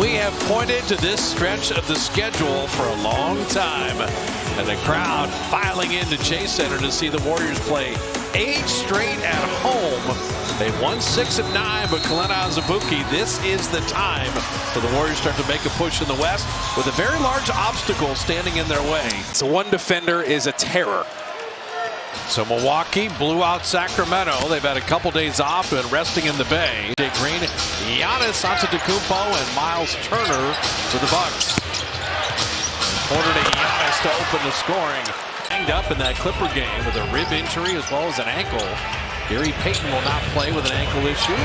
We have pointed to this stretch of the schedule for a long time, and the crowd filing into Chase Center to see the Warriors play 8 straight at home. They won 6 of 9, but Azubuike, this is the time for the Warriors start to make a push in the West with a very large obstacle standing in their way. So one defender is a terror. So Milwaukee blew out Sacramento. They've had a couple days off and resting in the Bay. AJ Green, Giannis Antetokounmpo, and Miles Turner for the Bucks. Order to Giannis to open the scoring. Hanged up in that Clipper game with a rib injury as well as an ankle. Gary Payton will not play with an ankle issue.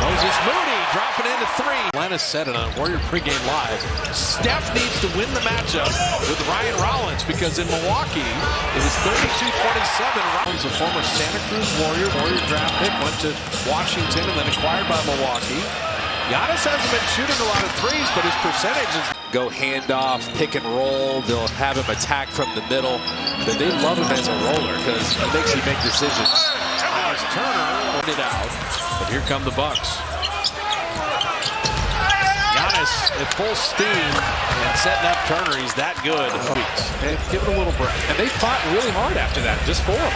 Moses Moody dropping into 3. Lennis said it on Warrior pregame live. Steph needs to win the matchup with Ryan Rollins because in Milwaukee, it was 32-27. Rollins, a former Santa Cruz Warrior draft pick, went to Washington and then acquired by Milwaukee. Giannis hasn't been shooting a lot of threes, but his percentage is... Go handoff, pick and roll. They'll have him attack from the middle. But they love him as a roller because it makes you make decisions. Miles Turner it out, but here come the Bucks. Giannis at full steam and setting up Turner. He's that good. Hey, give it a little break. And they fought really hard after that, just for him.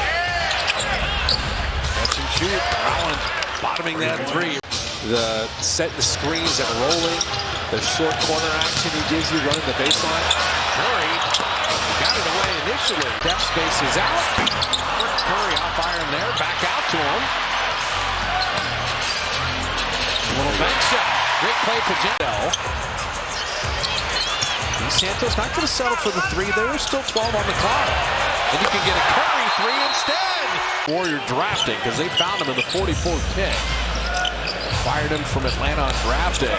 Catch and shoot. Rollins bottoming that 3. The setting the screens and rolling. The short corner action he gives you running the baseline. Curry got it away initially. Depth space is out. Curry off iron there. Back out to him. A little bank shot. Great play for Jendell. Santos not going to settle for the 3. There's still 12 on the clock. And you can get a Curry 3 instead. Warrior drafting because they found him in the 44th pick. Fired him from Atlanta on draft day.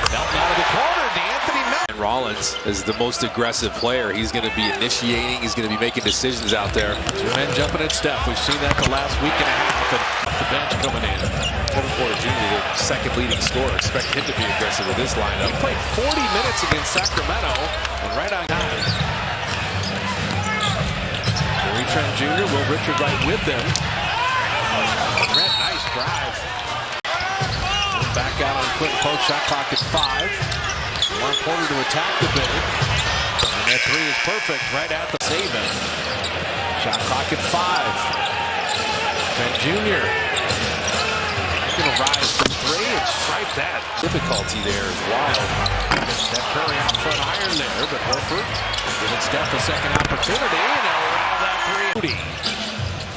Melton out of the corner, D'Anthony Melton. Rollins is the most aggressive player. He's going to be initiating. He's going to be making decisions out there. 2 men jumping at Steph. We've seen that the last week and a half. And the bench coming in. Kevin Porter Jr., the second leading scorer. Expect him to be aggressive with this lineup. He played 40 minutes against Sacramento and right on time. Gary Trent Jr., Will Richard right with them. Trent, nice drive. Back out on quick post, shot clock at 5. Want Porter to attack the big. And that 3 is perfect right at the saving. Shot clock at 5. Trent Jr. Going to rise from 3 and stripe that. Difficulty there is wild. Steph Curry out front iron there, but Horford giving Steph a second opportunity and they'll allow that 3.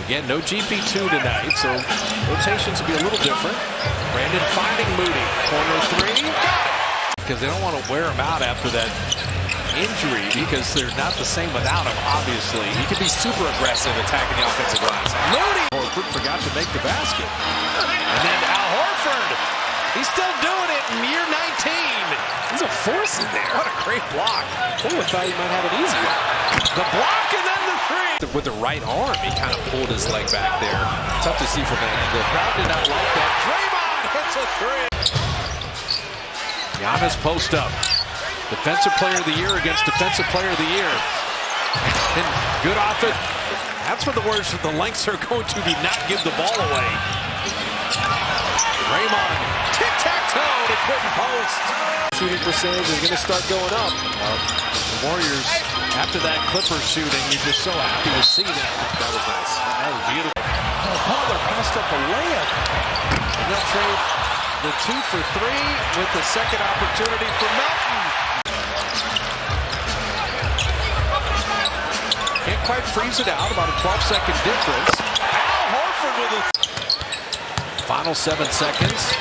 Again, no GP2 tonight, so rotations will be a little different. Brandon finding Moody. Corner 3. Got it! Because they don't want to wear him out after that injury because they're not the same without him, obviously. He can be super aggressive attacking the offensive glass. Moody! Horford forgot to make the basket. And then Al Horford. He's still doing it in year 19. He's a force in there. What a great block. Oh, I thought he might have an easy one. The block and then the 3. With the right arm, he kind of pulled his leg back there. Tough to see from that angle. Crowd did not like that. Draymond hits a 3. Giannis post up. Defensive player of the year against defensive player of the year. And good offense. That's what the Warriors with the lengths are going to be, not give the ball away. Draymond, tic-tac-toe to Quentin post. Shooting percentage is going to start going up. The Warriors, after that Clipper shooting, you're just so happy to see that. That was nice. That was beautiful. Butler passed up a layup. And they'll trade the 2 for 3 with the second opportunity for Melton. Can't quite freeze it out, about a 12-second difference. Al Horford with a... Final 7 seconds.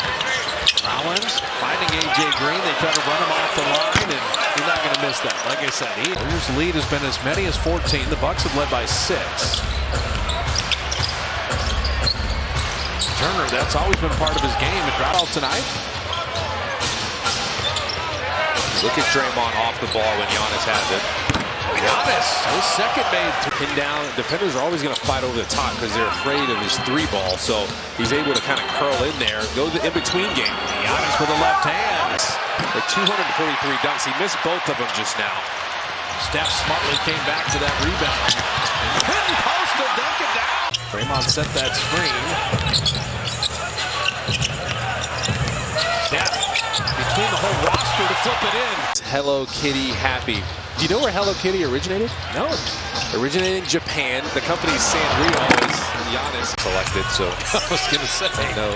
Rollins finding AJ Green. They try to run him off the line, and he's not going to miss that. Like I said, Warriors' lead has been as many as 14. The Bucks have led by 6. Turner, that's always been part of his game. And drop out tonight. Look at Draymond off the ball when Giannis has it. Giannis, his second made. Pin down. Defenders are always going to fight over the top because they're afraid of his 3-ball. So he's able to kind of curl in there, go to the in-between game. Giannis with the left hand. Like 243 dunks. He missed both of them just now. Steph smartly came back to that rebound. And couldn't post to dunk it down. Draymond set that screen. Steph between the whole roster to flip it in. Hello Kitty happy. Do you know where Hello Kitty originated? No. Originated in Japan. The company's Sanrio is Giannis collected, so I was going to say. no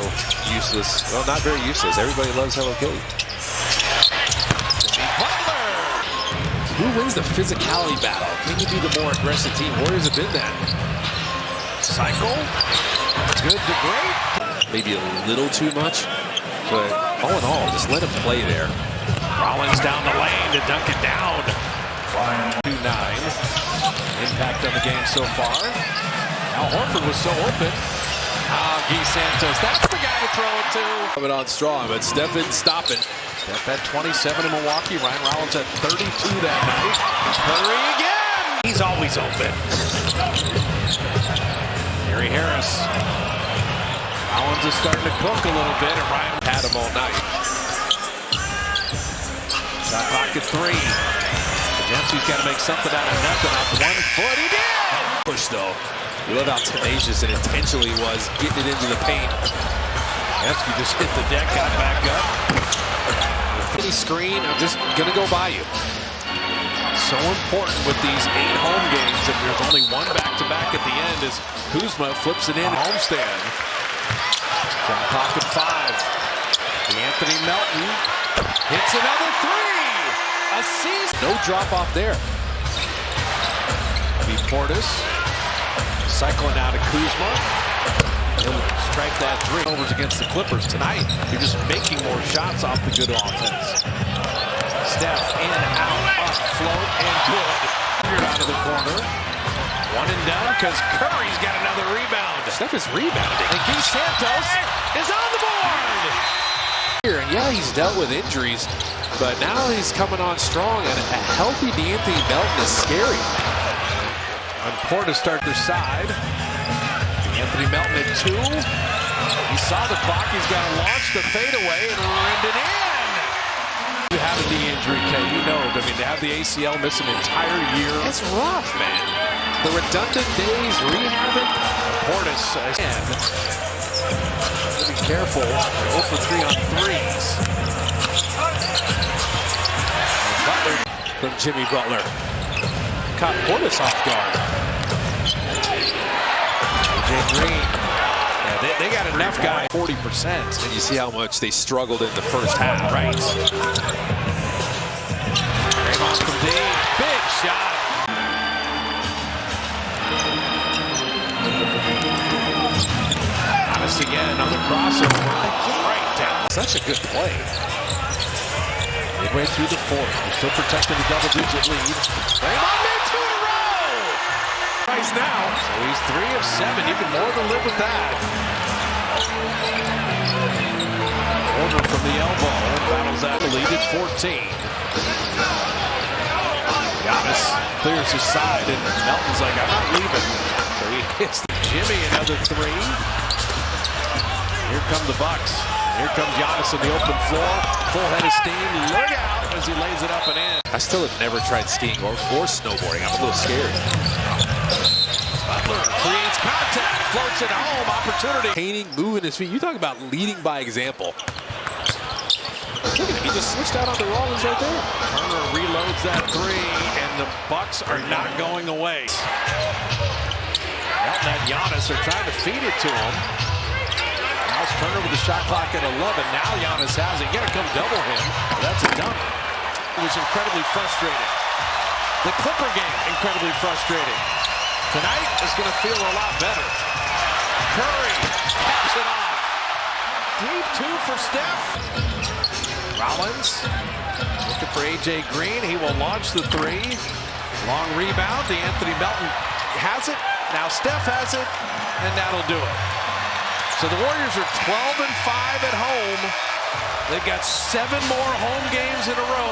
useless. Well, not very useless. Everybody loves Hello Kitty. Butler. Who wins the physicality battle? Can you be the more aggressive team? Warriors have been that. Cycle. Good to great. Maybe a little too much, but all in all, just let him play there. Rollins down the lane to dunk it down. 2-9. Impact on the game so far. Al Horford was so open. Guy Santos, that's the guy to throw it to. Coming on strong, but Steph didn't stop it. Steph had 27 in Milwaukee. Ryan Rollins had 32 that night. Curry again. He's always open. Gary Harris. Rollins is starting to cook a little bit, and Ryan Had him all night. shot clock at 3. Dempsey's got to make something out of nothing off 1 foot. He did! Push though. You love how tenacious and intentional he was getting it into the paint. Dempsey just hit the deck, got back up. Any screen, I'm just gonna go by you. So important with these 8 home games that there's only one back-to-back at the end as Kuzma flips it in homestand. Shot clock at 5. Anthony Melton hits another 3. A season. No drop off there. Portis cycling out of Kuzma. He'll strike that 3. Overs against the Clippers tonight. You're just making more shots off the good offense. Steph in, out, up, float, and good. You're out of the corner. 1 and done because Curry's got another rebound. Steph is rebounding. And Guy Santos is on the board. And yeah, he's dealt with injuries, but now he's coming on strong, and a healthy D'Anthony Melton is scary. On Portis start their side. Anthony Melton at 2. He saw the clock. He's got to launch the fadeaway and rend it in. You have a knee injury, Kay. You know. I mean, to have the ACL miss an entire year. It's rough, man. The redundant days, rehabbing. Portis again. Be careful. 0 for 3 on 3s. Butler From Jimmy Butler. Caught Portis off guard. AJ Green. Yeah, they got enough guys. 40%. And you see how much they struggled in the first half. Right. Draymond from deep. Big shot. Giannis again. Another crossover. Right down. Such a good play. Midway through the 4th. They're still protecting the double-digit lead. Draymond made 2 in a row. Nice now. So he's 3 of 7. You can more than live with that. Order from the elbow. Battles that lead at 14. Giannis clears his side, and Melton's like, I'm not leaving. So he hits Jimmy another 3. Here come the Bucks. Here comes Giannis on the open floor. Full head of steam. Look out as he lays it up and in. I still have never tried skiing or snowboarding. I'm a little scared. Butler creates contact. Floats it home. Opportunity. Painting, moving his feet. You talk about leading by example. Look at him. He just switched out onto Rollins right there. Turner reloads that 3, and the Bucks are not going away. Melton and Giannis are trying to feed it to him. Turner with the shot clock at 11. Now Giannis has it. You gotta come double him. That's a dunk. It was incredibly frustrating. The Clipper game, incredibly frustrating. Tonight is gonna feel a lot better. Curry caps it off. Deep 2 for Steph. Rollins looking for AJ Green. He will launch the 3. Long rebound. Anthony Melton has it. Now Steph has it, and that'll do it. So the Warriors are 12 and 5 at home. They've got 7 more home games in a row.